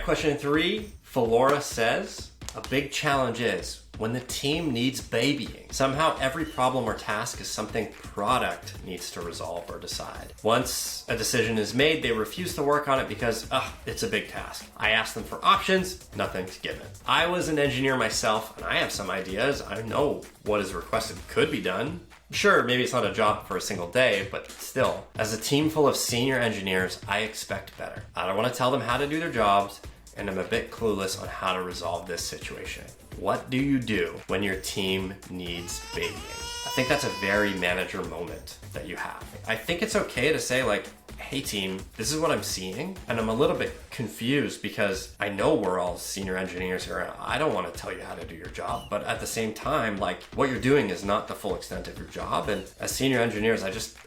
question 3, Philora says, a big challenge is when the team needs babying. Somehow every problem or task is something product needs to resolve or decide. Once a decision is made, they refuse to work on it because, it's a big task. I ask them for options, nothing's given. I was an engineer myself and I have some ideas. I know what is requested could be done. Sure, maybe it's not a job for a single day, but still, as a team full of senior engineers, I expect better. I don't want to tell them how to do their jobs, and I'm a bit clueless on how to resolve this situation. What do you do when your team needs babying? I think that's a very manager moment that you have. I think it's okay to say like, hey team, this is what I'm seeing, and I'm a little bit confused because I know we're all senior engineers here and I don't want to tell you how to do your job, but at the same time, like what you're doing is not the full extent of your job, and as senior engineers,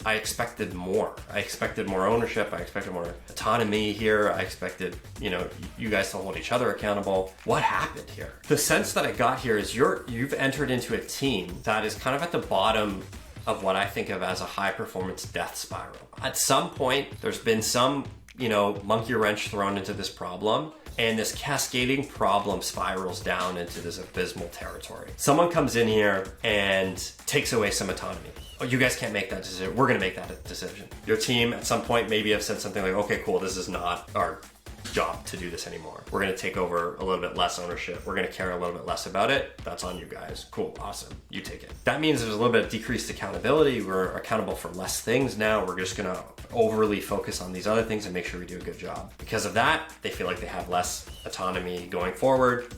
I expected more. I expected more ownership, I expected more autonomy here, I expected, you guys to hold each other accountable. What happened here? The sense that I got here is you've entered into a team that is kind of at the bottom of what I think of as a high performance death spiral. At some point, there's been some, monkey wrench thrown into this problem, and this cascading problem spirals down into this abysmal territory. Someone comes in here and takes away some autonomy. Oh, you guys can't make that decision. We're gonna make that decision. Your team at some point maybe have said something like, okay, cool, this is not our job to do this anymore. We're gonna take over a little bit less ownership. We're gonna care a little bit less about it. That's on you guys. Cool, awesome, you take it. That means there's a little bit of decreased accountability. We're accountable for less things now. We're just gonna overly focus on these other things and make sure we do a good job. Because of that, they feel like they have less autonomy going forward.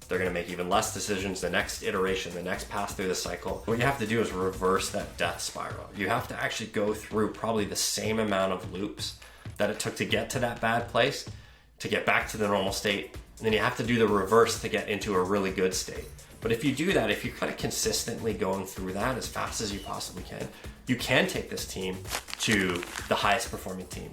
They're gonna make even less decisions the next iteration, the next pass through the cycle. What you have to do is reverse that death spiral. You have to actually go through probably the same amount of loops that it took to get to that bad place to get back to the normal state. And then you have to do the reverse to get into a really good state. But if you do that, if you're kind of consistently going through that as fast as you possibly can, you can take this team to the highest performing team